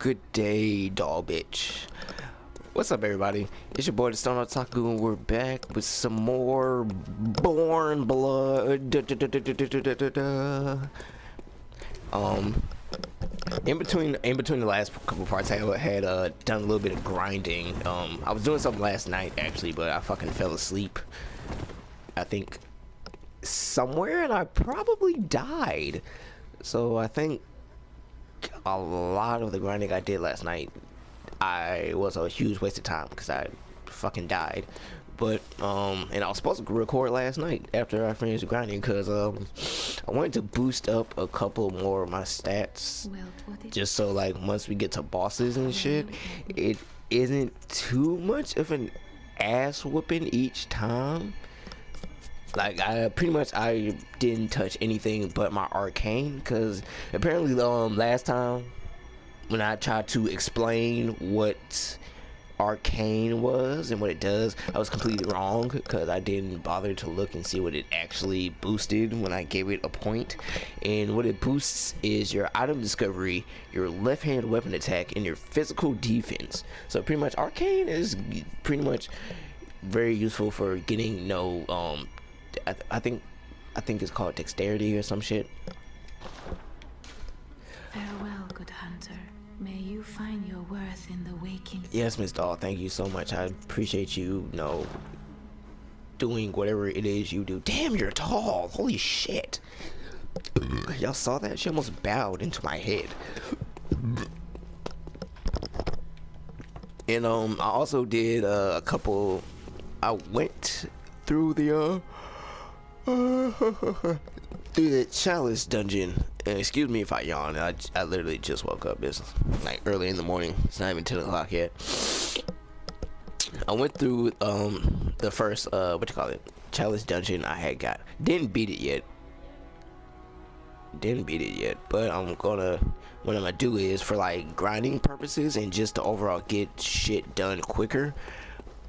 Good day, doll bitch. What's up, everybody? It's your boy, the Stone Otaku, and we're back with some more Born Blood. In between the last couple parts, I had done a little bit of grinding. I was doing something last night actually, but I fucking fell asleep. I think somewhere, and I probably died. So I think a lot of the grinding I did last night was a huge waste of time because I fucking died. But and I was supposed to record last night after I finished grinding because I wanted to boost up a couple more of my stats, just so like once we get to bosses and shit, it isn't too much of an ass whooping each time. Like I didn't touch anything but my arcane, because apparently last time when I tried to explain what arcane was and what it does, I was completely wrong because I didn't bother to look and see what it actually boosted when I gave it a point. And what it boosts is your item discovery, your left-hand weapon attack, and your physical defense. So pretty much arcane is pretty much very useful for getting I think it's called dexterity or some shit. Farewell, good hunter. May you find your worth in the waking. Yes, Miss Doll, thank you so much. I appreciate you, doing whatever it is you do. Damn, you're tall. Holy shit. Y'all saw that? She almost bowed into my head. And I also did a couple. I went through the through the chalice dungeon. And excuse me if I yawn. I literally just woke up. It's like early in the morning. It's not even 10 o'clock yet. I went through the first chalice dungeon I had got. Didn't beat it yet, but what I'm gonna do is, for like grinding purposes and just to overall get shit done quicker,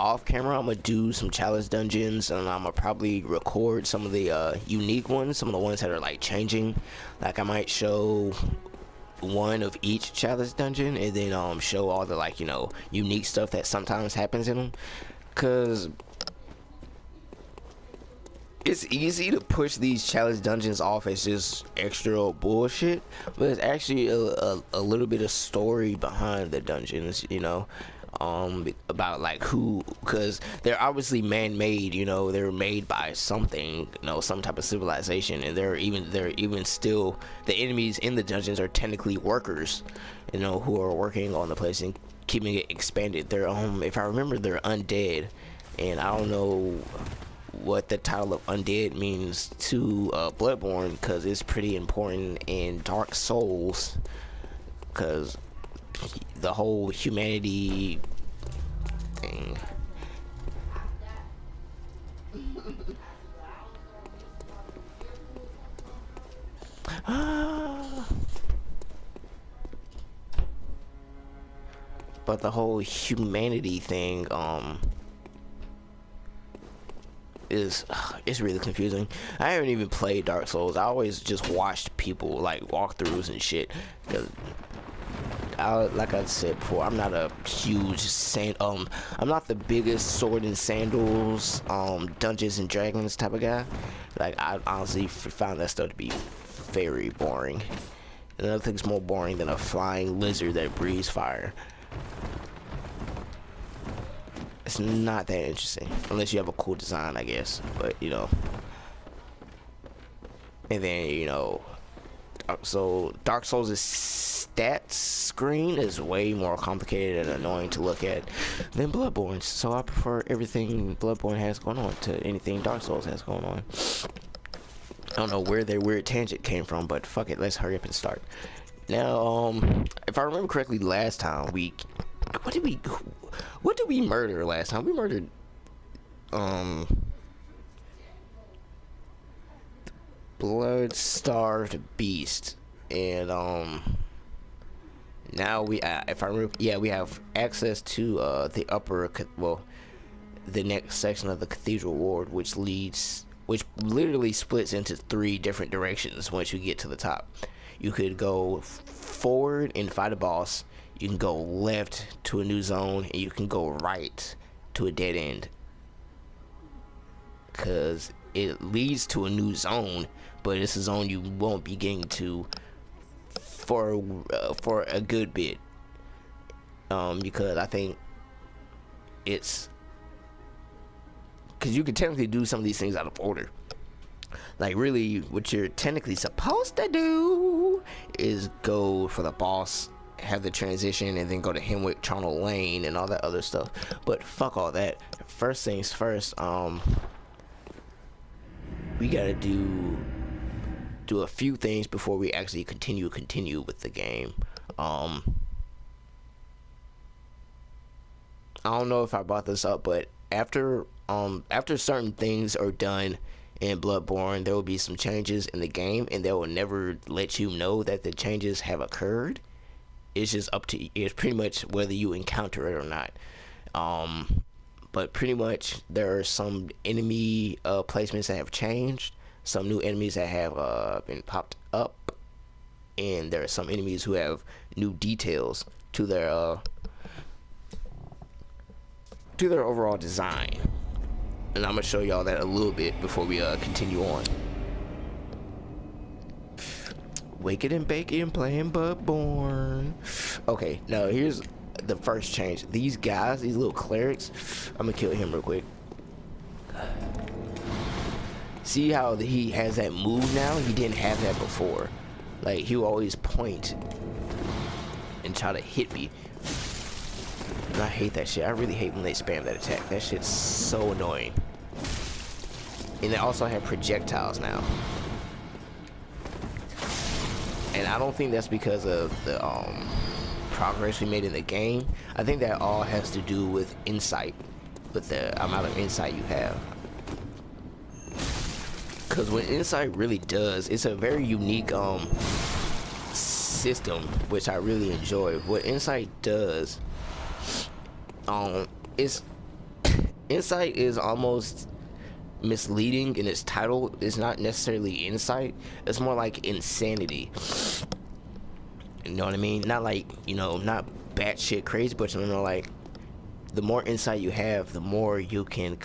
off camera I'm gonna do some chalice dungeons, and I'm gonna probably record some of the unique ones, some of the ones that are like changing. Like I might show one of each chalice dungeon and then show all the like unique stuff that sometimes happens in them, because it's easy to push these challenge dungeons off as just extra bullshit, but there's actually a little bit of story behind the dungeons, about like because they're obviously man-made, they're made by something, some type of civilization, and they're even still, the enemies in the dungeons are technically workers, who are working on the place and keeping it expanded. They're if I remember, they're undead, and I don't know what the title of undead means to Bloodborne, because it's pretty important in Dark Souls, because the whole humanity thing. But the whole humanity thing it's really confusing. I haven't even played Dark Souls. I always just watched people like walkthroughs and shit, because like I said before, I'm not a huge I'm not the biggest sword and sandals Dungeons and Dragons type of guy. Like I honestly found that stuff to be very boring. Another thing's more boring than a flying lizard that breathes fire. It's not that interesting unless you have a cool design, I guess. But and then so Dark Souls' stats screen is way more complicated and annoying to look at than Bloodborne's, so I prefer everything Bloodborne has going on to anything Dark Souls has going on. I don't know where their weird tangent came from, but fuck it, let's hurry up and start. Now, if I remember correctly, last time what did we murder last time? We murdered blood-starved beast, and now we if I remember, we have access to the next section of the cathedral ward, which literally splits into 3 different directions. Once you get to the top, you could go forward and fight a boss, you can go left to a new zone, and you can go right to a dead end. Because it leads to a new zone, but it's a zone you won't be getting to for a good bit. Because I think it's because you can technically do some of these things out of order. Like, really, what you're technically supposed to do is go for the boss, have the transition, and then go to Hemwick, Charnel Lane, and all that other stuff. But fuck all that. First things first, we gotta do a few things before we actually continue with the game. I don't know if I brought this up, but after certain things are done in Bloodborne, there will be some changes in the game, and they will never let you know that the changes have occurred. It's just up to you. It's pretty much whether you encounter it or not. But pretty much there are some enemy placements that have changed, some new enemies that have been popped up, and there are some enemies who have new details to their overall design. And I'm gonna show y'all that a little bit before we continue on. Wake it and bake it and playing Bloodborne. Okay, now here's the first change. These guys, these little clerics, I'm gonna kill him real quick. See how he has that move now? He didn't have that before. Like, he would always point and try to hit me. And I hate that shit. I really hate when they spam that attack. That shit's so annoying. And they also have projectiles now. And I don't think that's because of the progress we made in the game. I think that all has to do with insight, with the amount of insight you have. Because what insight really does, it's a very unique system, which I really enjoy. What insight does, is insight is almost misleading in its title. It's not necessarily insight, it's more like insanity. You know what I mean? Not like, you know, not batshit crazy, but you know, like, the more insight you have, the more you can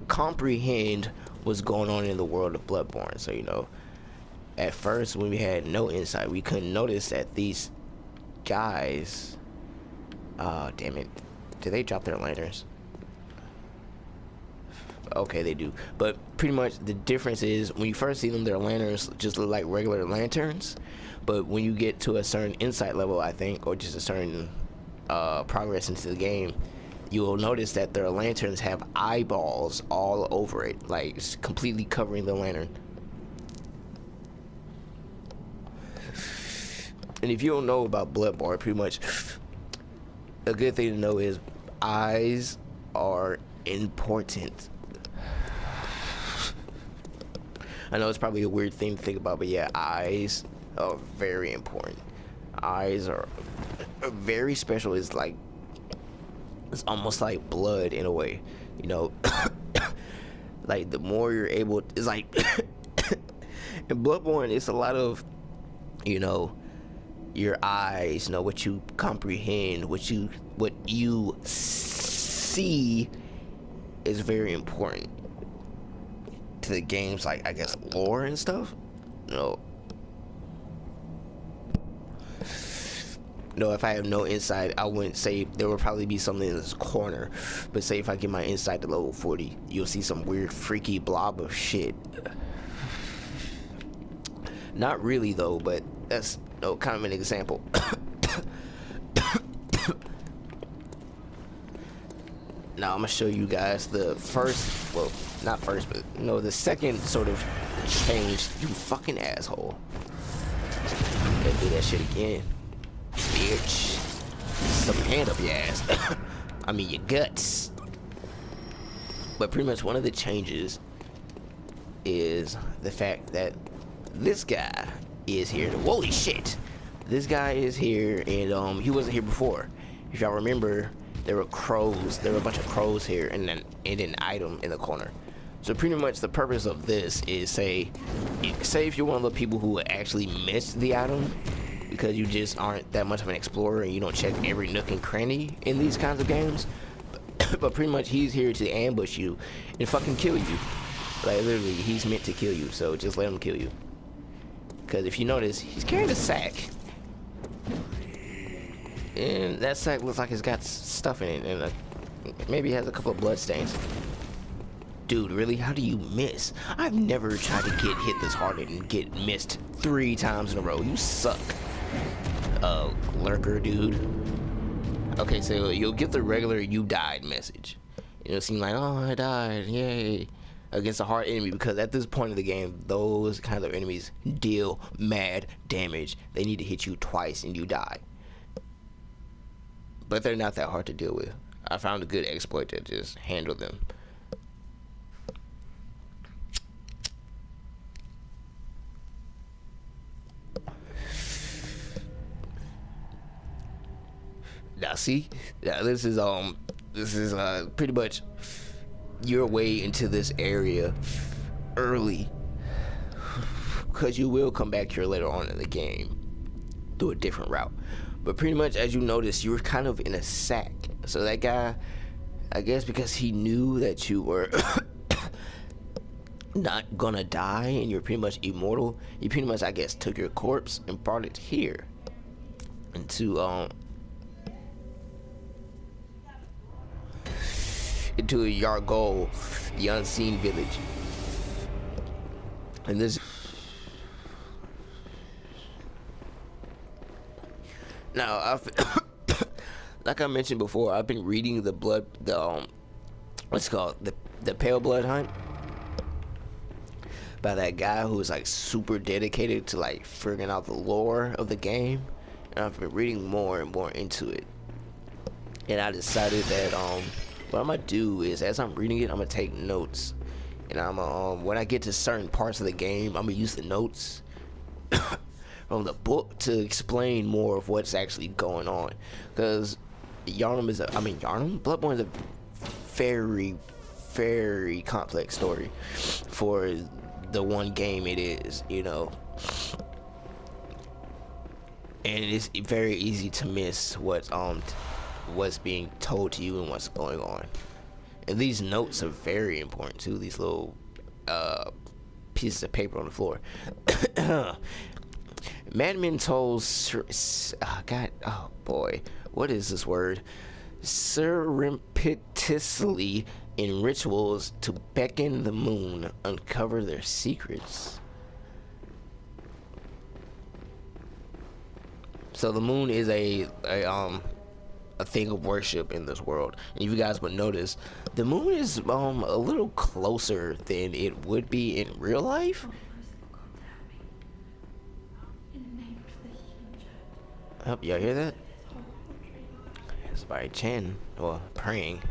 comprehend what's going on in the world of Bloodborne. So, you know, at first when we had no insight, we couldn't notice that these guys, damn it, did they drop their lanterns? Okay, they do. But pretty much the difference is when you first see them, their lanterns just look like regular lanterns. But when you get to a certain insight level, I think, or just a certain progress into the game, you will notice that their lanterns have eyeballs all over it, like it's completely covering the lantern. And if you don't know about Bloodborne, pretty much a good thing to know is eyes are important. I know it's probably a weird thing to think about, but yeah, eyes are very important. Eyes are very special. It's like, it's almost like blood in a way, you know. Like, the more you're able, it's like in Bloodborne, it's a lot of, you know, your eyes, you know, what you comprehend, what you see is very important to the game's, like, I guess, lore and stuff. You know, no, if I have no insight, I wouldn't say there would probably be something in this corner. But say if I get my insight to level 40, you'll see some weird freaky blob of shit. Not really though, but that's, you know, kind of an example. Now I'm gonna show you guys the first, well, not first, but no, the second sort of change. You fucking asshole. Gotta do that shit again, bitch. Some hand up your ass. I mean your guts. But pretty much one of the changes is the fact that this guy is here. Holy shit, this guy is here, and he wasn't here before. If y'all remember, there were crows. There were a bunch of crows here, and then an item in the corner. So pretty much the purpose of this is, say if you're one of the people who actually missed the item, because you just aren't that much of an explorer and you don't check every nook and cranny in these kinds of games. But pretty much he's here to ambush you and fucking kill you. Like literally, he's meant to kill you, so just let him kill you. Because if you notice, he's carrying a sack. And that sack looks like it's got stuff in it, and maybe it has a couple of blood stains. Dude, really? How do you miss? I've never tried to get hit this hard and get missed 3 times in a row. You suck. Lurker, dude. Okay, so you'll get the regular "you died" message. It'll seem like, oh, I died, yay, against a hard enemy, because at this point of the game, those kind of enemies deal mad damage. They need to hit you twice and you die. But they're not that hard to deal with. I found a good exploit to just handle them. Now see, this is pretty much your way into this area early, because you will come back here later on in the game through a different route. But pretty much, as you notice, you were kind of in a sack. So that guy, I guess because he knew that you were not gonna die and you're pretty much immortal, he pretty much, I guess, took your corpse and brought it here into Gaol, the unseen village. And this, now, like I mentioned before, I've been reading the what's it called, the Pale Blood Hunt by that guy who is like super dedicated to like figuring out the lore of the game, and I've been reading more and more into it. And I decided that what I'm gonna do is, as I'm reading it, I'm gonna take notes, and I'm when I get to certain parts of the game, I'm gonna use the notes from the book to explain more of what's actually going on. Because Bloodborne is a very, very complex story for the one game it is, you know. And it's very easy to miss what's being told to you and what's going on. And these notes are very important too, these little pieces of paper on the floor. Madmen told oh boy, what is this word? Surreptitiously in rituals to beckon the moon, uncover their secrets. So the moon is a thing of worship in this world. And if you guys would notice, the moon is a little closer than it would be in real life. Oh, y'all hear that? Somebody chanting or praying.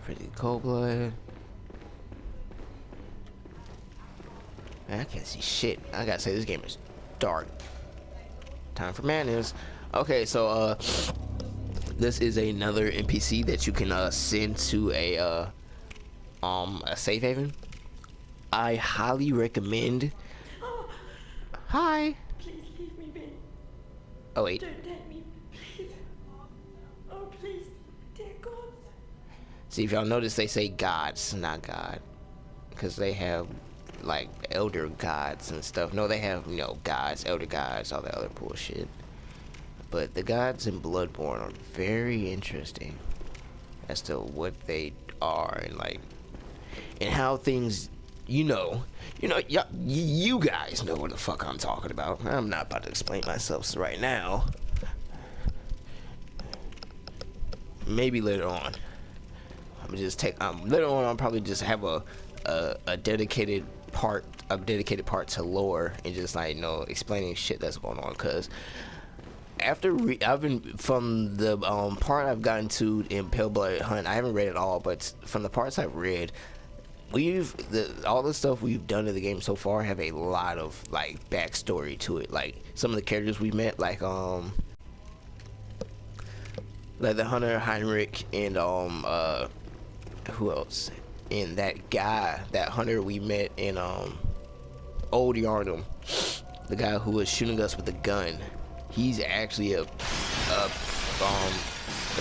Pretty cold blood. Man, I can't see shit. I gotta say, this game is dark. Time for madness. Okay, so this is another NPC that you can send to a safe haven. I highly recommend. Hi. Please leave me be. Oh wait. Don't let me, please. Oh please, dear God. See, if y'all notice, they say gods, not God, because they have like elder gods and stuff. No, they have, you know, gods, elder gods, all that other bullshit. But the gods in Bloodborne are very interesting as to what they are, and like, and how things, you guys know what the fuck I'm talking about. I'm not about to explain myself right now. Maybe later on. I'm just later on I'll probably just have a dedicated part to lore and just like, you know, explaining shit that's going on. Cause after I've been from the part I've gotten to in Pale Blood Hunt, I haven't read it all, but from the parts I've read, all the stuff we've done in the game so far have a lot of like backstory to it. Like some of the characters we met, like the hunter Heinrich, and who else? And that hunter we met in Old Yarnum. the guy who was shooting us with a gun, he's actually a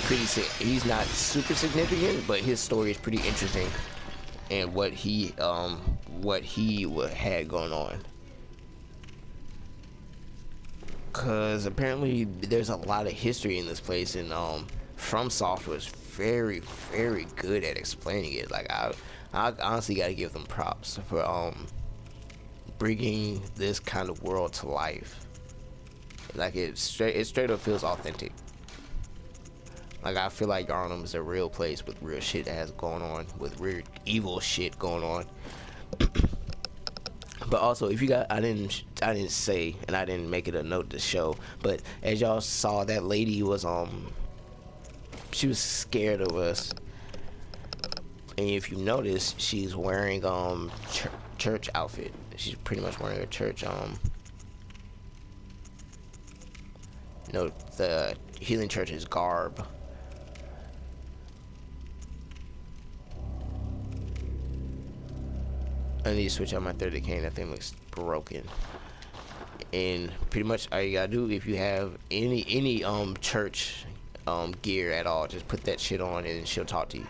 pretty he's not super significant, but his story is pretty interesting, and what he had going on. Cause apparently there's a lot of history in this place, and FromSoft was very, very good at explaining it. Like I honestly gotta give them props for bringing this kind of world to life. Like it straight up feels authentic. Like I feel like Yarnum is a real place with real shit that has going on, with weird evil shit going on. But also, if you got, I didn't say, and I didn't make it a note to show, but as y'all saw, that lady was she was scared of us. And if you notice, she's wearing church outfit. She's pretty much wearing a church the Healing Church's garb. I need to switch out my 30 cane. That thing looks broken. And pretty much all you gotta do, if you have any church gear at all, just put that shit on and she'll talk to you.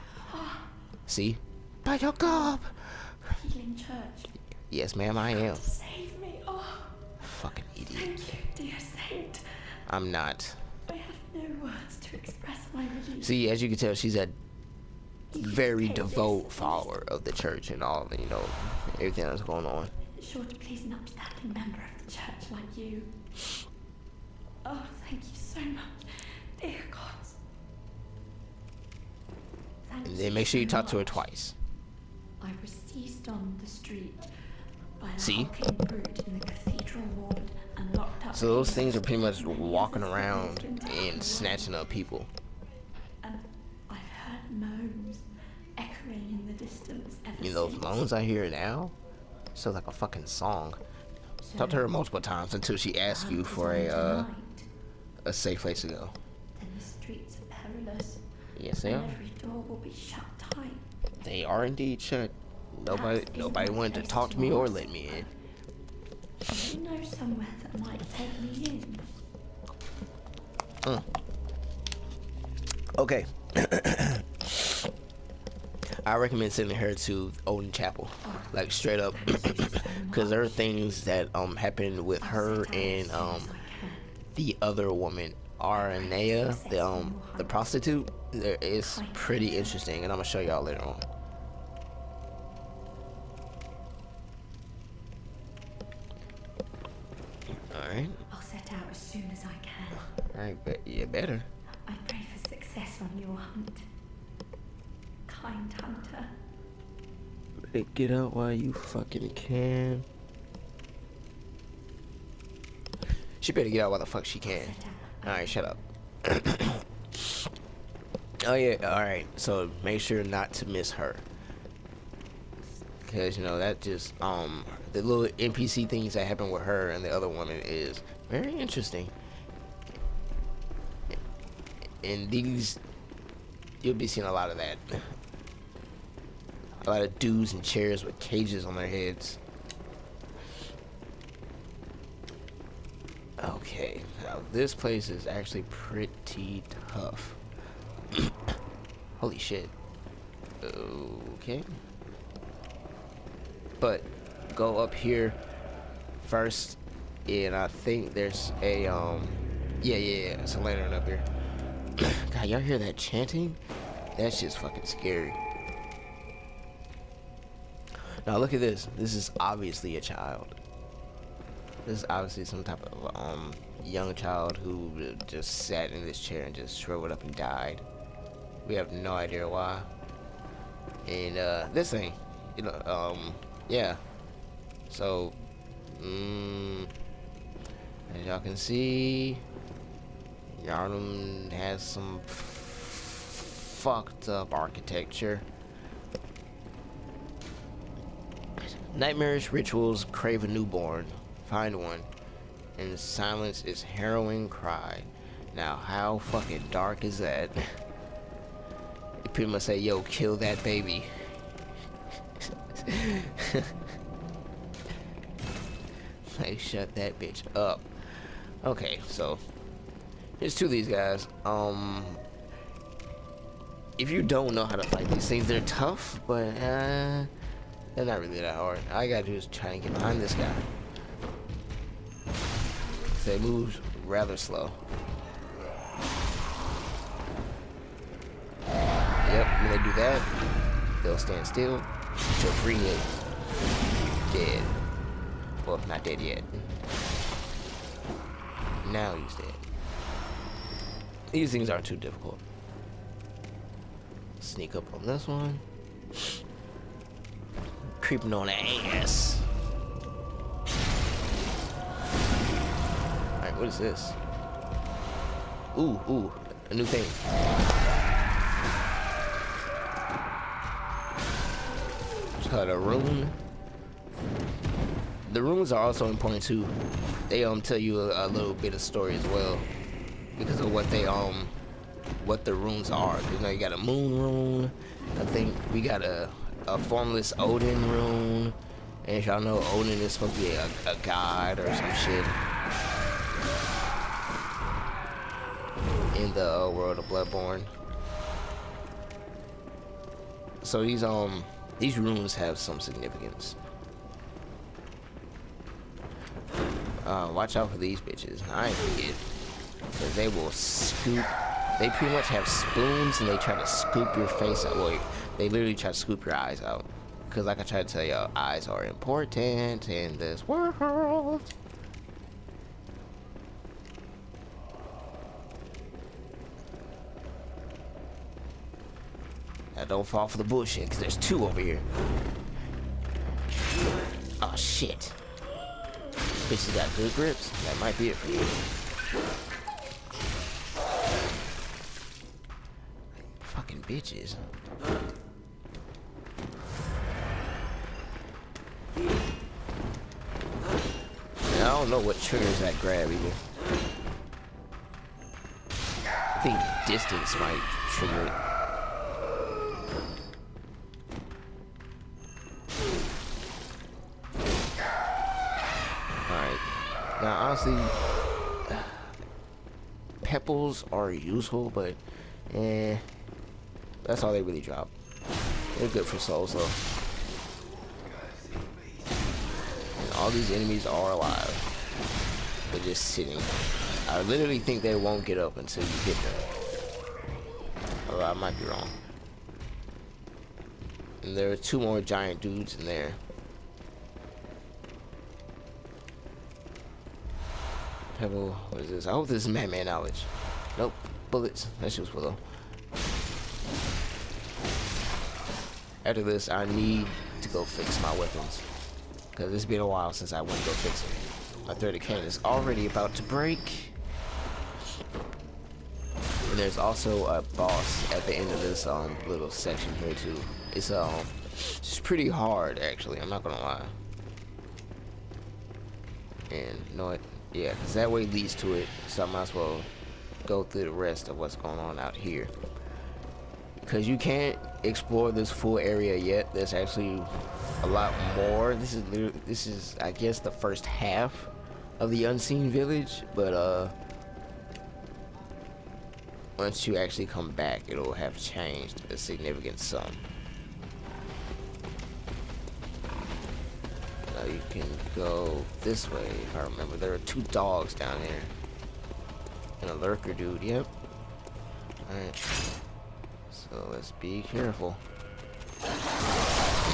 See? By your garb. Healing Church. Yes, ma'am, I am. Save me. Oh. Fucking idiot. Thank you, dear saint. I'm not. I have no words to express my relief. See, as you can tell, she's a very devout follower of the church and all, you know, everything that's going on. Sure to please an upstanding member of the church like you. Oh, thank you so much, dear gods. And then make sure you talk to her twice. I was seized on the street by a See? hulking brute in the cathedral ward and locked up. So those things are pretty much walking around and snatching up people. And I've heard moans echoing in the distance ever You know, those since. moans I hear now sounds like a fucking song. Talk to her multiple times until she asks you for a safe place to go. Then the streets are perilous. Yes, they and are. every door will be shut tight. They are indeed shut. Nobody wanted to talk to me or let me in. Do you know somewhere that might take me in? Okay. I recommend sending her to Odin Chapel, like straight up, because there are things that happened with her and the other woman, Aranea, the prostitute. There is pretty interesting, and I'm gonna show y'all later on. All right. I'll set out as soon as I can. All right, but yeah, better. I pray for success on your hunt, kind hunter. Better get out while you fucking can. She better get out while the fuck she can. Alright, shut up. Oh yeah, alright. So make sure not to miss her. Because, you know, that just, the little NPC things that happen with her and the other woman is very interesting. And these, you'll be seeing a lot of that. A lot of dudes in chairs with cages on their heads. Okay, now this place is actually pretty tough. Holy shit. Okay. But go up here first, and I think there's a yeah, it's a lantern up here. God, y'all hear that chanting? That shit's fucking scary. Now look at this. This is obviously a child. This is obviously some type of young child who just sat in this chair and just shriveled up and died. We have no idea why. And this thing, you know, yeah. So, as y'all can see, Yarnum has some fucked up architecture. Nightmarish rituals crave a newborn. Find one. And silence is harrowing cry. Now, how fucking dark is that? You pretty much say, yo, kill that baby. Hey, shut that bitch up. Okay, so here's two of these guys. If you don't know how to fight these things, they're tough, but they're not really that hard. All I gotta do is try and get behind this guy. They move rather slow. Yep, when they do that, they'll stand still. She'll free hit. Dead. Well, not dead yet. Now he's dead. These things aren't too difficult. Sneak up on this one. Creeping on the ass. Alright, what is this? Ooh, a new thing. It's called a rune. The runes are also important too. They tell you a little bit of story as well, because of what they what the runes are. You know, you got a moon rune. I think we got a formless Odin rune. And if y'all know, Odin is supposed to be a god or some shit in the world of Bloodborne. So these runes have some significance. Watch out for these bitches. I ain't forget, because they will scoop. They pretty much have spoons and they try to scoop your face out. Well, they literally try to scoop your eyes out. Because like I tried to tell y'all, eyes are important in this world. Now don't fall for the bullshit, because there's two over here. Oh shit. Bitches got good grips. That might be it for you. Fucking bitches. I don't know what triggers that grab either. I think distance might trigger it. Alright. Now honestly, pebbles are useful, but that's all they really drop. They're good for souls though. And all these enemies are alive. They're just sitting. I literally think they won't get up until you hit them. Although I might be wrong. And there are two more giant dudes in there. Pebble, what is this? I hope this is Madman knowledge. Nope. Bullets. That's useful though. After this, I need to go fix my weapons, because it's been a while since I went to go fix them. My 30 cane is already about to break. And there's also a boss at the end of this little section here too. It's pretty hard actually. I'm not gonna lie. And you know what? Yeah, because that way leads to it. So I might as well go through the rest of what's going on out here. Because you can't explore this full area yet. There's actually a lot more. This is I guess the first half of the unseen village, but once you actually come back, it'll have changed a significant sum. Now you can go this way if I remember. There are two dogs down here and a lurker dude. Yep. All right. So let's be careful.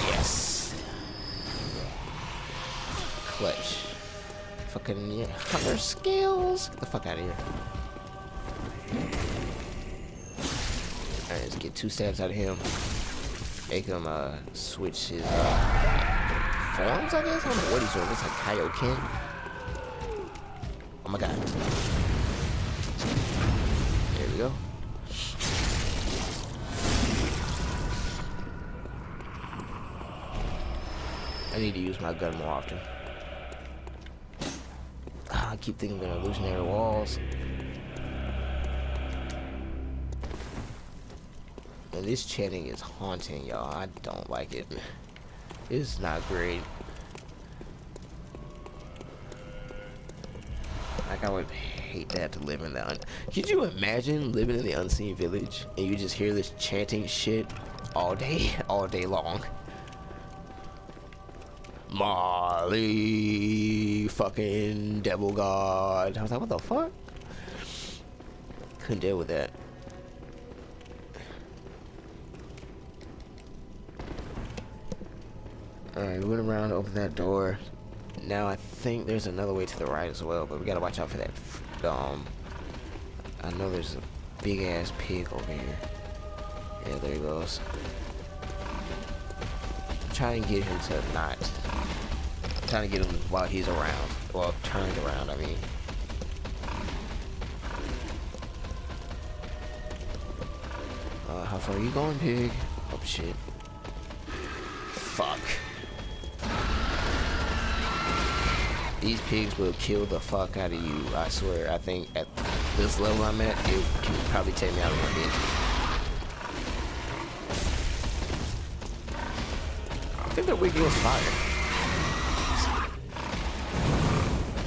Yes. Clutch. Fucking yeah. Hunter skills. Get the fuck out of here. Alright, let's get 2 stabs out of him. Make him switch his forms, I guess? I don't know what he's doing. It's like Kaioken. Oh my god. There we go. I need to use my gun more often. I keep thinking of illusionary walls. And this chanting is haunting, y'all. I don't like it. It's not great. Like, I would hate that to live in that. Could you imagine living in the unseen village and you just hear this chanting shit all day long? Molly, fucking devil god. I was like, what the fuck? Couldn't deal with that. Alright, we went around, opened that door. Now I think there's another way to the right as well, but we gotta watch out for that. I know there's a big ass pig over here. Yeah, there he goes. Try and get him to not. Trying to get him while he's around. Well, turned around, I mean. How far are you going, pig? Oh shit. Fuck. These pigs will kill the fuck out of you, I swear. I think at this level I'm at, it can probably take me out of my head. I think they're weak against fire.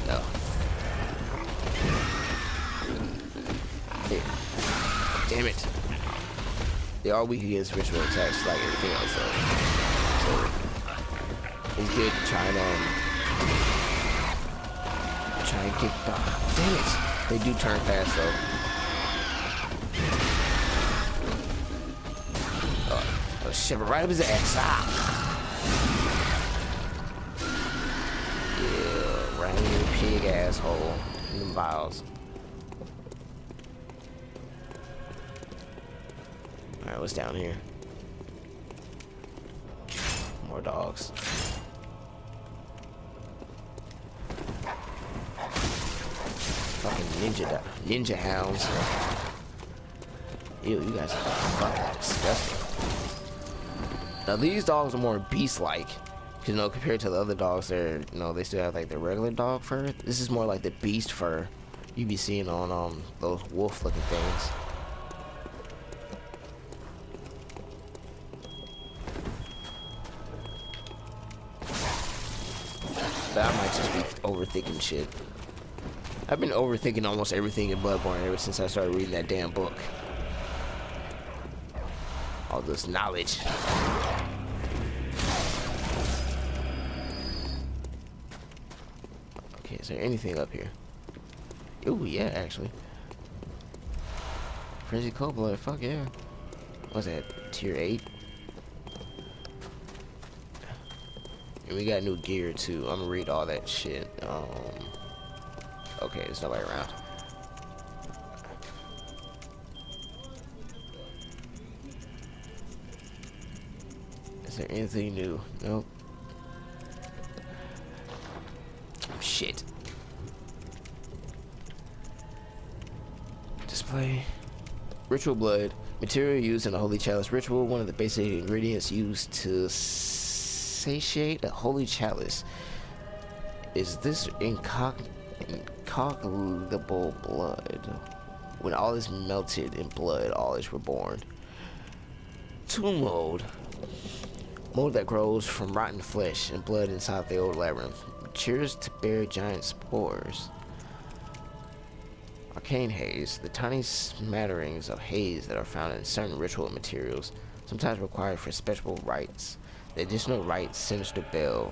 No. Yeah. Damn it. They are weak against ritual attacks like everything else though. So it's good to try and get damn it. They do turn fast though. Oh shit, right up his ass. Ah. Yeah, right in your pig asshole. In the vials. Alright, what's down here? More dogs. Fucking ninja hounds. Ew, you guys are fucking disgusting. Now these dogs are more beast-like. You know, compared to the other dogs, they're, you know, they still have like the regular dog fur. This is more like the beast fur you be seeing on those wolf-looking things. But I might just be overthinking shit. I've been overthinking almost everything in Bloodborne ever since I started reading that damn book. All this knowledge. Okay, is there anything up here? Ooh, yeah, actually. Frenzy Cold Blood, fuck yeah. What's that? Tier 8? And we got new gear too. I'm gonna read all that shit. Okay, there's nobody around. Is there anything new? Nope. Shit. Display. Ritual blood. Material used in a holy chalice ritual. One of the basic ingredients used to satiate a holy chalice. Is this incognitable blood? When all is melted in blood, all is reborn. Tomb mold. Mold that grows from rotten flesh and blood inside the old labyrinth. Matures to bear giant spores. Arcane haze. The tiny smatterings of haze that are found in certain ritual materials, sometimes required for special rites. The additional rite, Sinister Bell,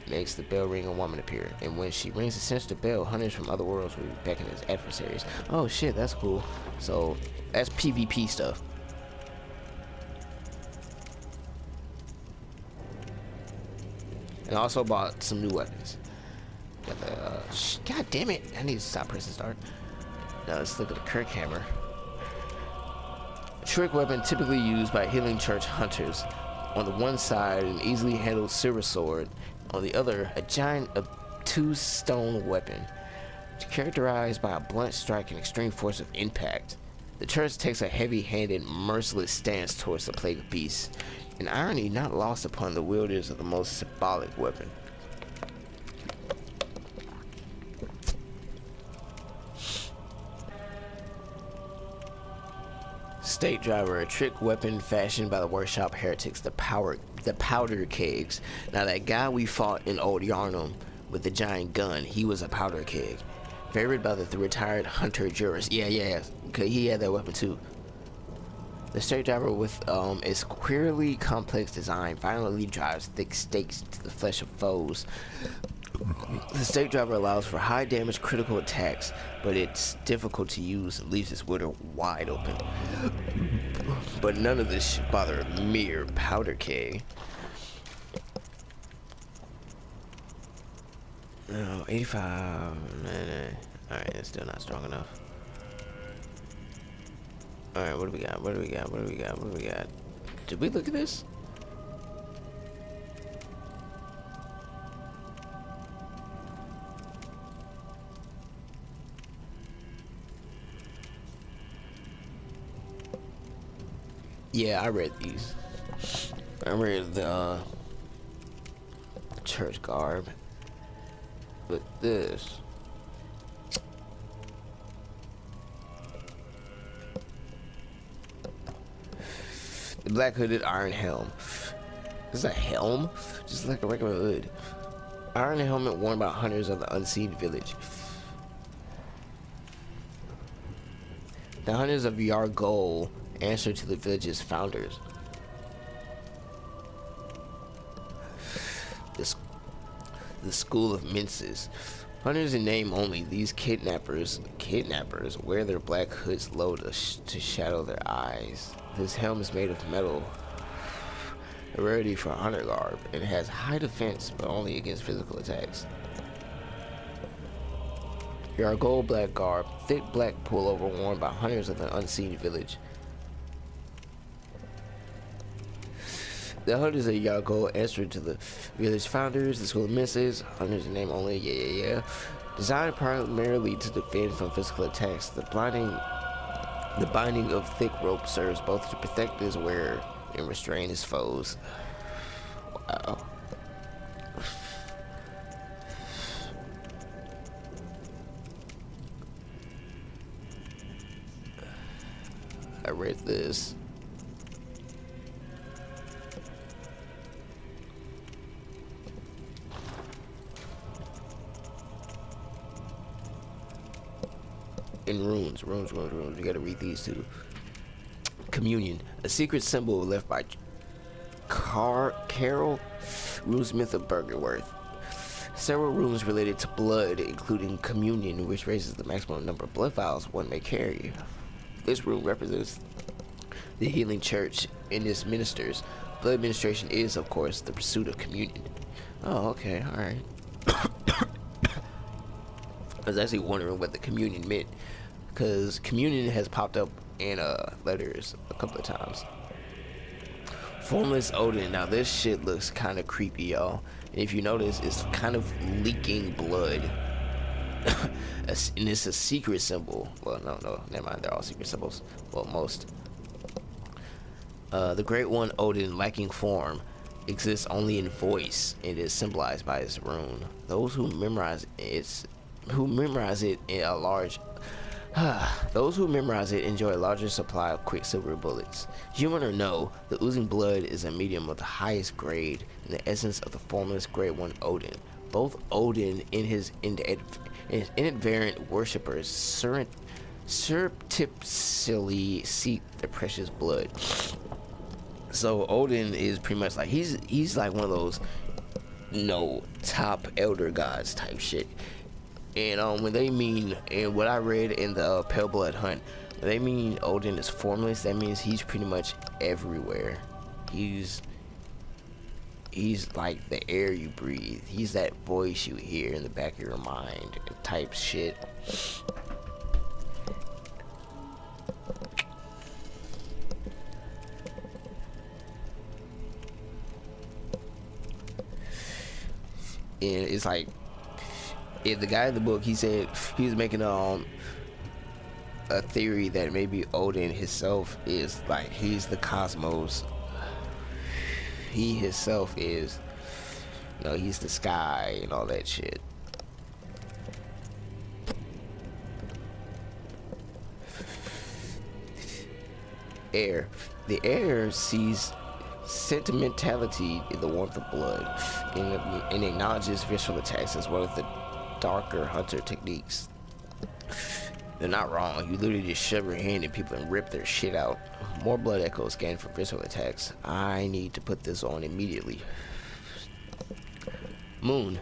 makes the bell ring a woman appear, and when she rings the sinister bell, hunters from other worlds will be beckoned as adversaries. Oh shit, that's cool. So that's PvP stuff. And I also bought some new weapons. Got the god damn it, I need to stop pressing start. Now let's look at the Kirk hammer. A trick weapon typically used by healing church hunters. On the one side, an easily handled silver sword. On the other, a giant obtuse stone weapon, characterized by a blunt strike and extreme force of impact. The church takes a heavy-handed, merciless stance towards the plague of beasts, an irony not lost upon the wielders of the most symbolic weapon. State driver, a trick weapon fashioned by the workshop heretics, the powder kegs. Now that guy we fought in Old Yarnum with the giant gun, he was a powder keg. favored by the retired hunter jurors. Yeah. Okay, he had that weapon too. The stake driver with its queerly complex design violently drives thick stakes to the flesh of foes. The stake driver allows for high damage critical attacks, but it's difficult to use and leaves its wielder wide open. But none of this should bother a mere powder keg. No, 85. Alright, that's still not strong enough. Alright, what do we got? Did we look at this? Yeah, I read these. I read the church garb. But this. The black hooded iron helm. Is that a helm? Just like a regular hood. Iron helmet worn by hunters of the unseen village. The hunters of Gaol answer to the village's founders. The school of minces. Hunters in name only, these kidnappers wear their black hoods low to shadow their eyes. This helm is made of metal, a rarity for hunter garb, and has high defense but only against physical attacks. Your gold black garb, thick black pullover worn by hunters of the unseen village. The hunters of Gaol answer to the village founders, the school of misses, hunters in name only, yeah. Designed primarily to defend from physical attacks, the binding of thick rope serves both to protect his wearer and restrain his foes. Wow. I read this. In runes. We gotta read these too. Communion, a secret symbol left by Carol, runesmith of Burgerworth. Several runes related to blood, including communion, which raises the maximum number of blood vials one may carry. This rune represents the healing church and its ministers. Blood administration is, of course, the pursuit of communion. Oh, okay, alright. I was actually wondering what the communion meant, because communion has popped up in letters a couple of times. Formless Odin. Now this shit looks kind of creepy, y'all. And if you notice, it's kind of leaking blood. And it's a secret symbol. Well, no, never mind. They're all secret symbols. Well, most. The Great One Odin, lacking form, exists only in voice. It is symbolized by its rune. Those who memorize it in a large those who memorize it enjoy a larger supply of quicksilver bullets. Human or no, the oozing blood is a medium of the highest grade in the essence of the formless Great One Odin. Both Odin and his invariant worshippers surreptitiously seek the precious blood. So Odin is pretty much like he's like one of those top elder gods type shit. And when they mean, and what I read in the Pale Blood Hunt, when they mean Odin is formless, that means he's pretty much everywhere. He's like the air you breathe. He's that voice you hear in the back of your mind type shit. And it's like, the guy in the book, he said he was making a theory that maybe Odin himself is like, he's the cosmos. He himself is, he's the sky and all that shit. Air. The air sees sentimentality in the warmth of blood and acknowledges visceral attacks as well as the darker hunter techniques. They're not wrong. You literally just shove your hand in people and rip their shit out. More blood echoes gained from physical attacks. I need to put this on immediately. Moon.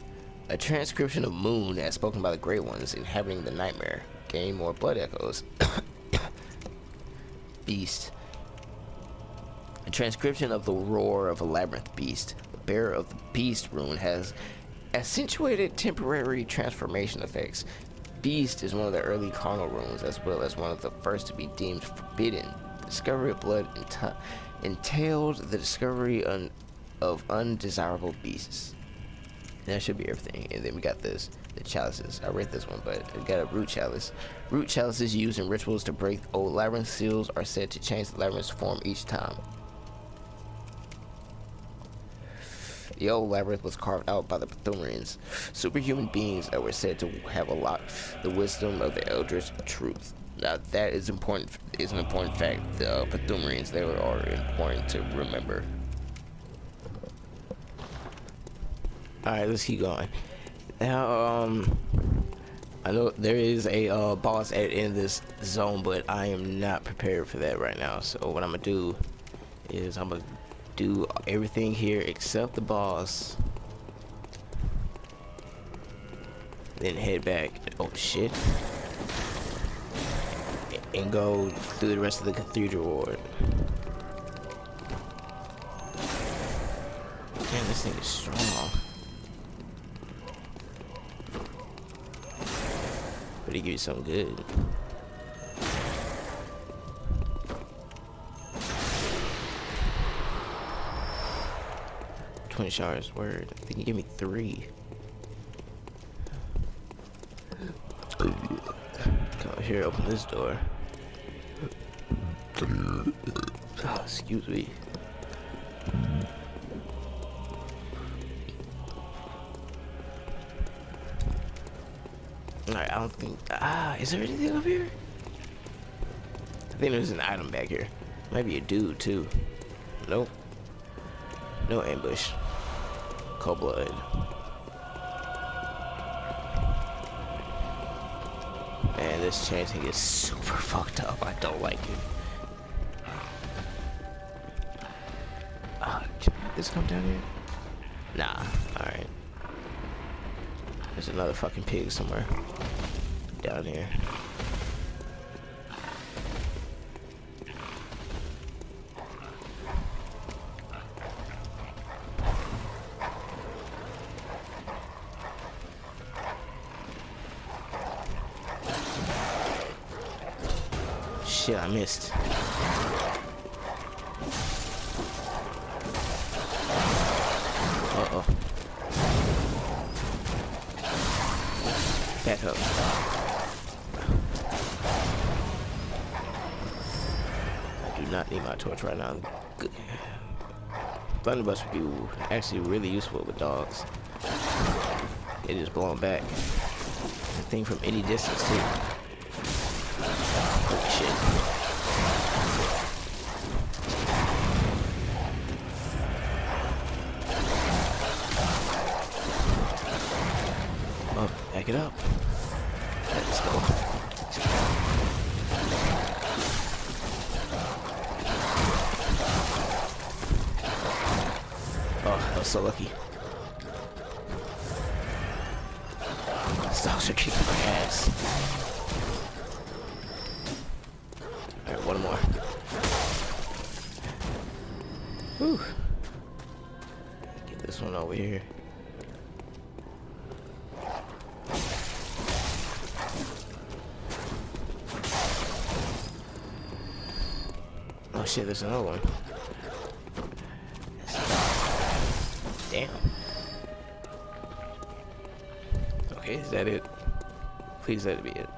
A transcription of Moon as spoken by the Great Ones inhabiting the nightmare. Gain more blood echoes. Beast. A transcription of the roar of a labyrinth beast. The bearer of the beast rune has accentuated temporary transformation effects. Beast is one of the early carnal runes, as well as one of the first to be deemed forbidden. The discovery of blood entailed the discovery of undesirable beasts. That should be everything. And then we got this, the chalices. I read this one, but we got a root chalice. Root chalices used in rituals to break old labyrinth seals are said to change the labyrinth's form each time. The old labyrinth was carved out by the Pthumerians, superhuman beings that were said to have unlocked the wisdom of the Eldritch truth. Now that is important. Is an important fact. The Pthumerians, they are important to remember. All right, let's keep going. Now, I know there is a boss at the end of this zone, but I am not prepared for that right now. So what I'm gonna do is I'm gonna do everything here except the boss, then head back. Oh shit! And go through the rest of the cathedral ward. Man, this thing is strong. But he gives you something good. $20 shards, word. I think he gave me 3. Come here, open this door. Oh, excuse me. Alright, I don't think. Is there anything up here? I think there's an item back here. Might be a dude, too. Nope. No ambush. Cold blood. Man, this chanting is super fucked up. I don't like it. Can this come down here? Nah. Alright. There's another fucking pig somewhere down here. Shit, I missed. Uh-oh. Back up. I do not need my torch right now. Good. Blunderbuss would be actually really useful with dogs. They just blow them back. The thing from any distance too. Holy shit. Oh, back it up. Let's go. Oh, I was so lucky. These dogs are kicking my ass. Alright, one more. Whew. Get this one over here. Oh shit, there's another one. Damn. Okay, is that it? Please let it be it.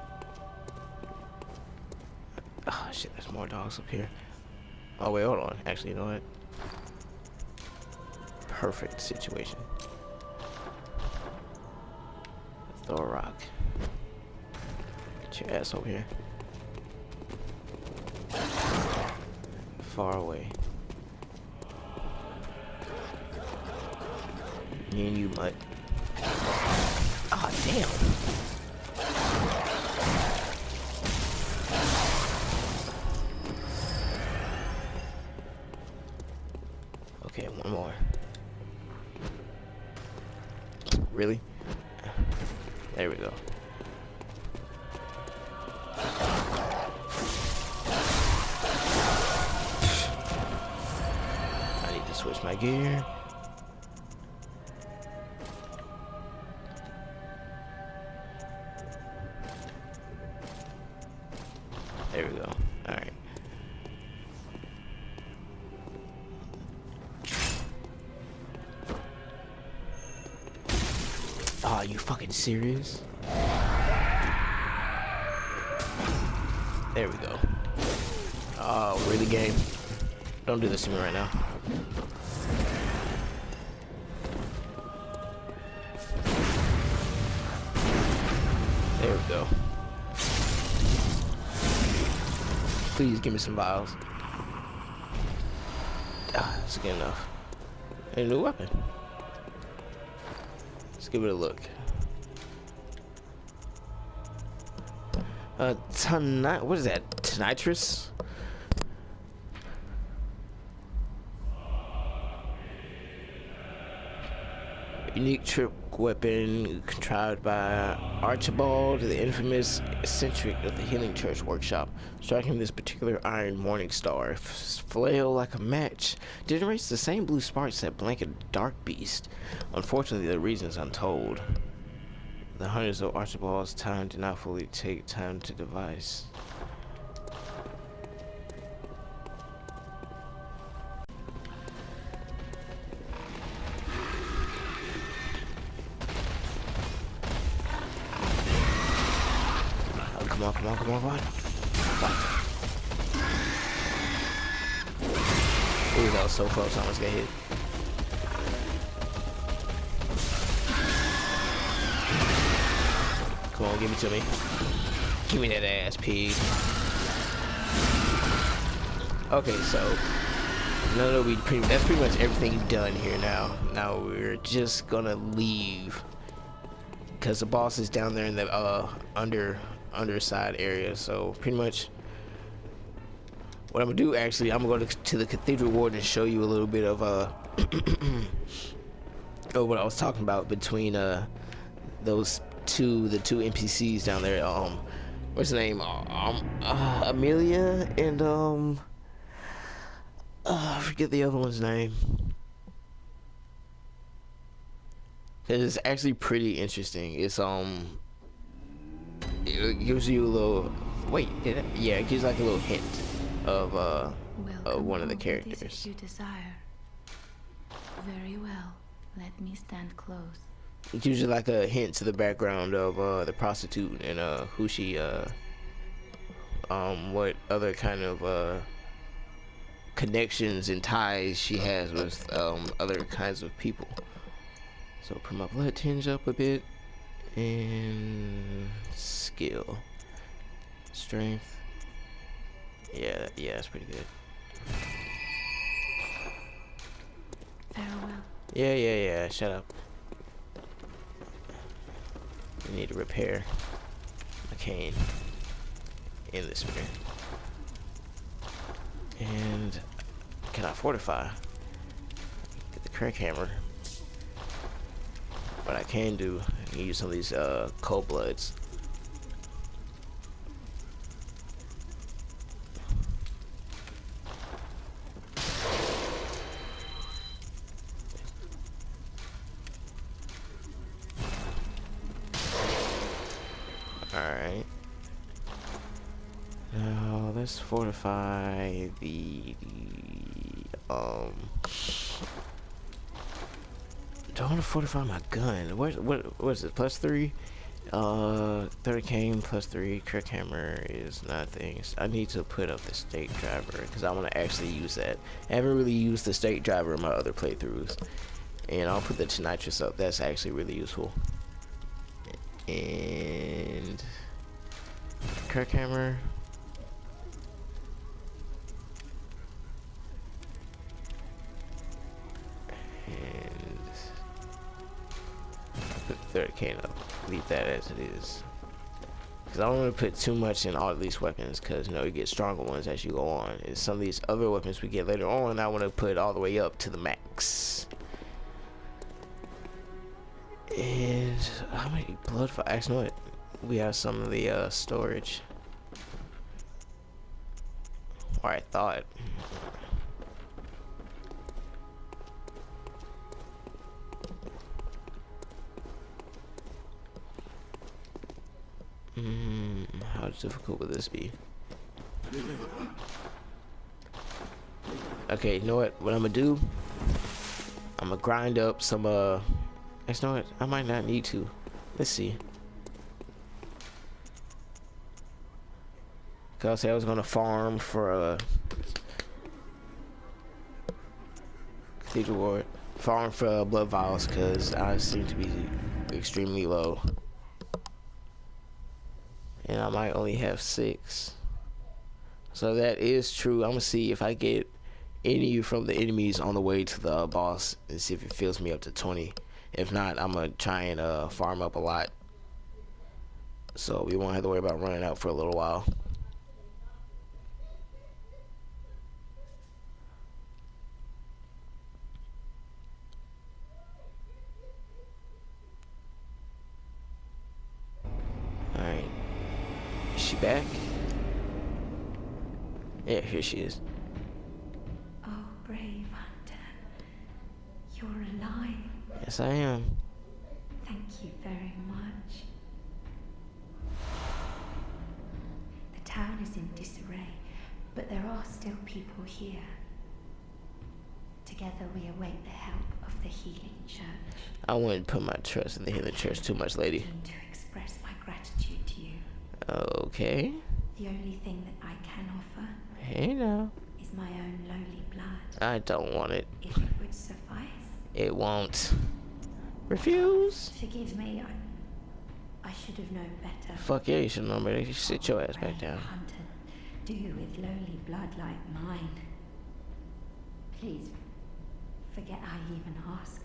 Oh shit, there's more dogs up here. Oh wait, hold on. Actually, you know what? Perfect situation. Throw a rock. Get your ass over here. Far away. Me and you, mutt. Oh, damn. Okay, one more. Really? There we go. I need to switch my gear. There we go. Alright. Oh, you fucking serious? There we go. Oh, really, game? Don't do this to me right now. There we go. Please give me some vials. Ah, that's good enough. A new weapon. Let's give it a look. What is that? Nitrous? Unique trick weapon contrived by Archibald, the infamous eccentric of the Healing Church Workshop. Striking this particular iron morning star, flail like a match, generates the same blue sparks that blanket Dark Beast. Unfortunately, the reason is untold. The hunters of Archibald's time did not fully take time to devise. Come on, come on, come on, come on. Ooh, that was so close, I almost got hit. Come on, give it to me. Give me that ass, pig. Okay, so that's pretty much everything done here now. Now we're just gonna leave because the boss is down there in the underside area. So pretty much what I'm gonna do, actually, I'm gonna go to the Cathedral Ward and show you a little bit of what I was talking about between the two NPCs down there. What's the name? Amelia and I forget the other one's name. Cause it's actually pretty interesting. It's it gives you a little it gives like a little hint of one of the characters. You desire. Very well. Let me stand close. It gives you like a hint to the background of the prostitute and who she what other kind of connections and ties she has with other kinds of people. So put my blood tinge up a bit, and skill, strength. Yeah, that's pretty good. Farewell. Yeah. Shut up. I need to repair my cane in this mirror. And can I fortify? Get the crack hammer. What I can do, I can use some of these cold bloods. Alright. Now let's fortify the do I want to fortify my gun? What is it? +3? 30 cane +3. Crack hammer is nothing. I need to put up the stake driver because I want to actually use that. I haven't really used the stake driver in my other playthroughs. And I'll put the nitrous up. That's actually really useful. And crack hammer. Put 30 cane up. Leave that as it is. Because I don't want to put too much in all of these weapons, because, you know, you get stronger ones as you go on. And some of these other weapons we get later on, I want to put all the way up to the max. And how many blood for actually, you know what? We have some of the storage. Or I thought. How difficult would this be? Okay, you know what I'm gonna do? I'm gonna grind up some actually, you know what? I might not need to. Let's see. Cause I was gonna farm for Cathedral Ward. Farm for blood vials, cause I seem to be extremely low. And I might only have 6. So that is true. I'm gonna see if I get any from the enemies on the way to the boss and see if it fills me up to 20. If not, I'm gonna try and farm up a lot, so we won't have to worry about running out for a little while. Alright. Is she back? Yeah, here she is. Oh, brave hunter. You're alive. Yes, I am. Thank you very much. The town is in disarray, but there are still people here. Together we await the help of the healing church. I wouldn't put my trust in the healing church too much, lady. To express my gratitude to you. Okay. The only thing that I can offer, Hey now, is my own lowly blood. I don't want it. If it would suffice. It won't. Refuse. Forgive me, I should have known better. Fuck yeah, you should know better. You sit your ass back down. Hunter, do with lowly blood like mine. Please, forget I even asked.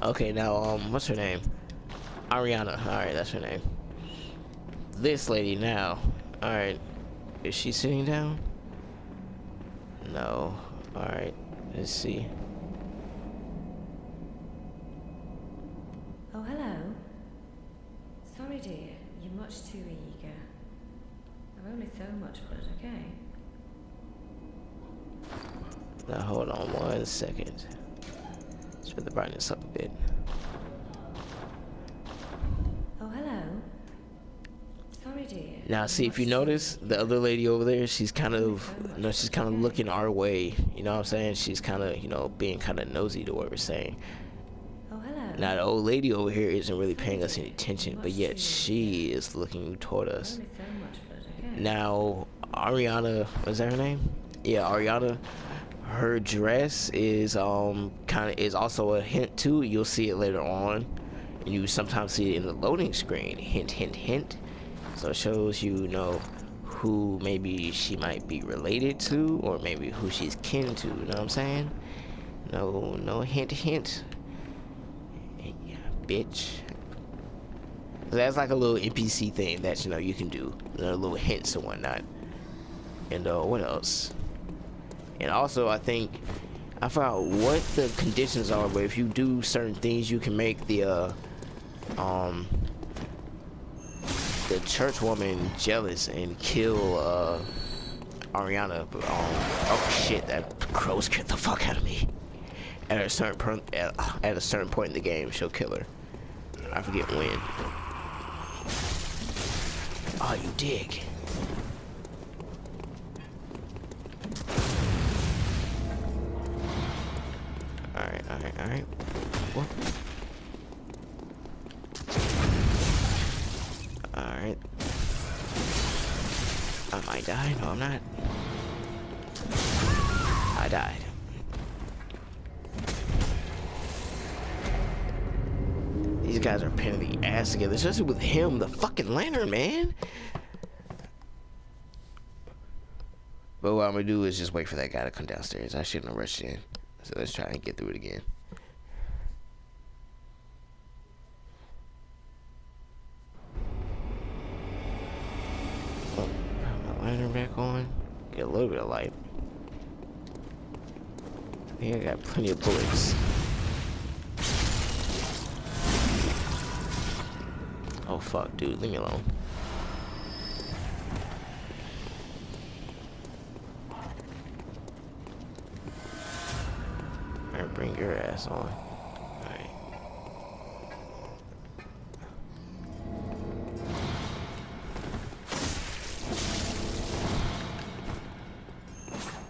Okay, now, what's her name? Ariana. Alright, that's her name. This lady now. Alright. Is she sitting down? No. Alright. Let's see. Oh, hello. Sorry, dear. You're much too eager. I've only so much blood, okay? Now, hold on 1 second. Let's put the brightness up a bit. Oh, hello. Sorry, dear. Now, see, if you notice, the other lady over there, she's kind of, you know, she's kind of looking our way. You know what I'm saying? She's kind of, you know, being kind of nosy to what we're saying. Oh, hello. Now, the old lady over here isn't really paying us any attention, but yet she is looking toward us. Only so much blood, okay? Now, Ariana, what's that her name? Yeah, Ariana. Her dress is is also a hint too. You'll see it later on, and you sometimes see it in the loading screen. Hint, hint, hint. So it shows you know who maybe she might be related to, or maybe who she's kin to. You know what I'm saying? No hint, hint. Yeah, bitch. That's like a little NPC thing that you know you can do, little hints and whatnot. And what else? And also, I think I forgot what the conditions are, but if you do certain things, you can make the church woman jealous and kill Ariana. But, oh shit, that crow scared the fuck out of me. At a certain point in the game, she'll kill her. I forget when. Oh, you dig. Alright. What? Alright. I might die. No, I'm not. I died. These guys are pinning the ass together, especially with him, the fucking lantern, man. But what I'm gonna do is just wait for that guy to come downstairs. I shouldn't have rushed in. So let's try and get through it again. lantern back on. Get a little bit of light. I think I got plenty of bullets. Oh fuck, dude, leave me alone. Alright, bring your ass on. Alright.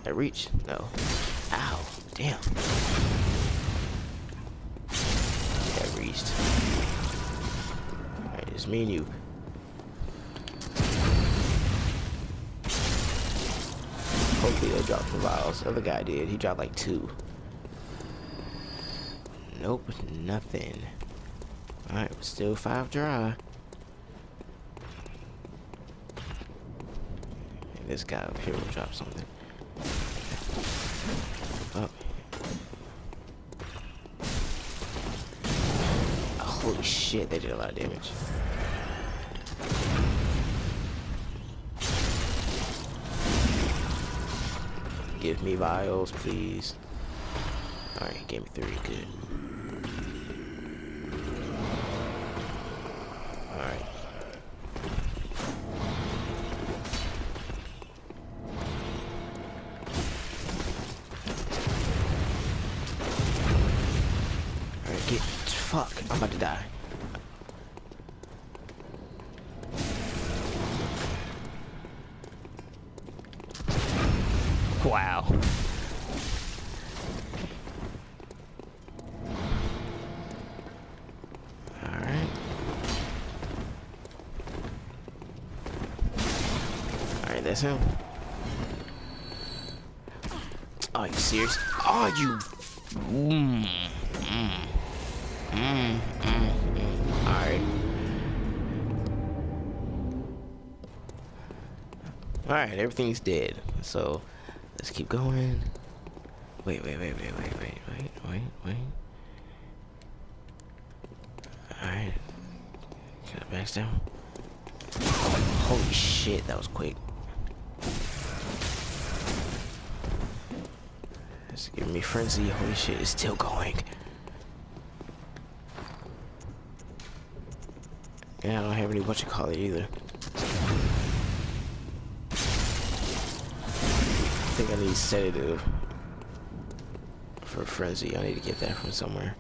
I reach? No. Ow, damn. I reached. Alright, it's me and you. Hopefully they dropped some vials. The other guy did. He dropped like 2. Nope, nothing. Alright, still 5 dry. And this guy up here will drop something. Oh. Holy shit, they did a lot of damage. Give me vials, please. Alright, gave me 3, good. Alright. Alright, get. Fuck, I'm about to die. Wow. Alright. Alright, that's him. Oh, you serious? Oh, you. Alright. Alright, everything's dead. So, let's keep going. Wait. Alright. Can I back down? Oh, holy shit, that was quick. It's giving me frenzy. Holy shit, it's still going. Yeah, I don't have any whatchamacallit either. I think I need sedative for frenzy. I need to get that from somewhere.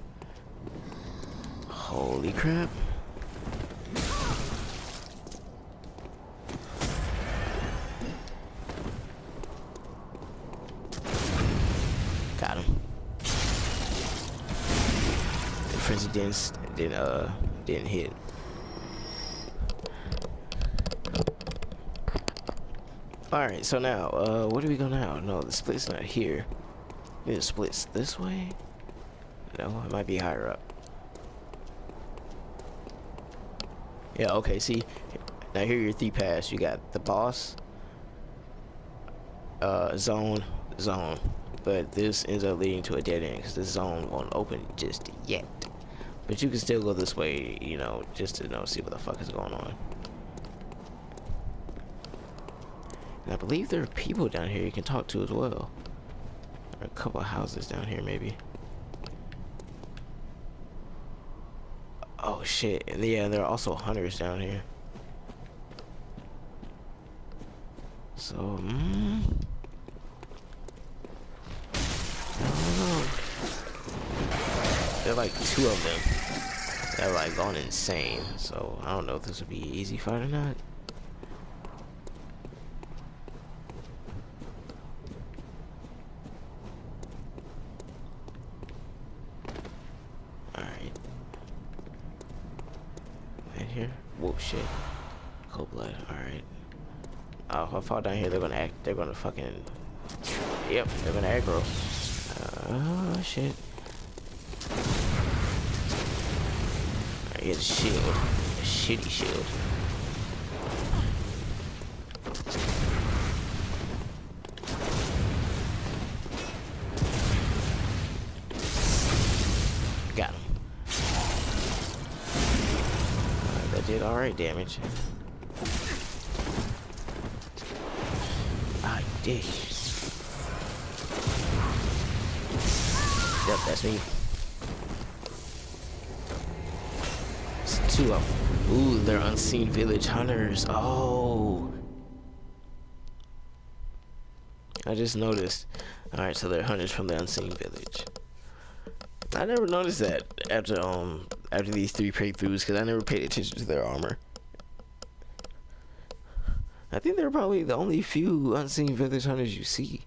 Holy crap. Got him. The frenzy didn't hit. Alright, so now, where do we go now? No, the split's not here. Maybe the split's this way? No, it might be higher up. Yeah, okay, see? Now here are your 3 paths. You got the boss, zone. But this ends up leading to a dead end because the zone won't open just yet. But you can still go this way, you know, just to see what the fuck is going on. And I believe there are people down here you can talk to as well. There are a couple of houses down here, maybe. Oh shit! And yeah, there are also hunters down here. So, I don't know. There are like 2 of them that are like gone insane. So I don't know if this would be an easy fight or not. Whoa, shit. Cold blood, alright. Oh, if I fall down here, they're gonna fucking... Yep, they're gonna aggro. Oh, shit. Alright, here's a shield. A shitty shield. Got him. Did alright damage. dick. Yep, that's me. It's two of them. Ooh, they're unseen village hunters. Oh. I just noticed. Alright, so they're hunters from the unseen village. I never noticed that after these 3 playthroughs, because I never paid attention to their armor. I think they're probably the only few unseen village hunters you see.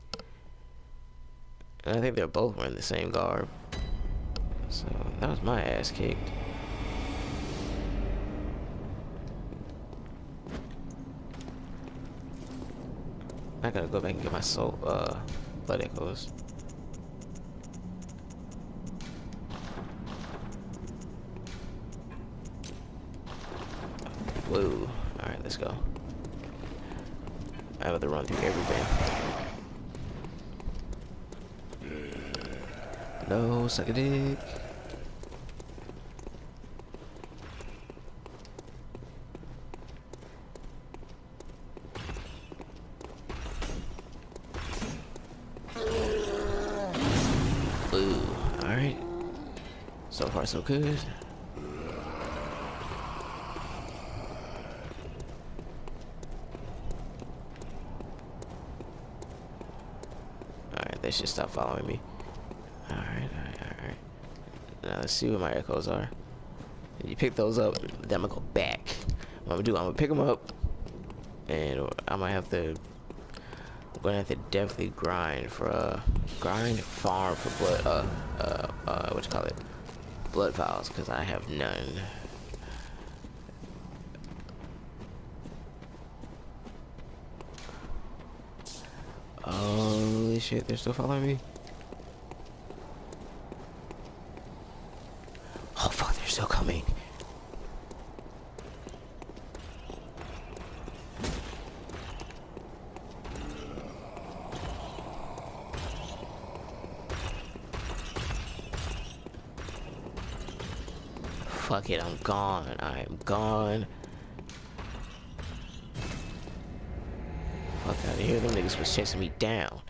And I think they're both wearing the same garb. So that was my ass kicked. I gotta go back and get my soul blood echoes. Whoa. Alright, let's go. I have to run through everything. No, suck a dick. Ooh, alright. So far, so good. Alright, they should stop following me. Alright. Now let's see what my echoes are. You pick those up, then I'm gonna go back. What I'm gonna do, I'm gonna pick them up, and I might have to. I'm gonna have to definitely grind farm for blood. What you call it? Blood vials, because I have none. Holy shit, they're still following me. Oh fuck, they're still coming. Fuck it, I'm gone. I am gone. Fuck out of here. Them niggas was chasing me down.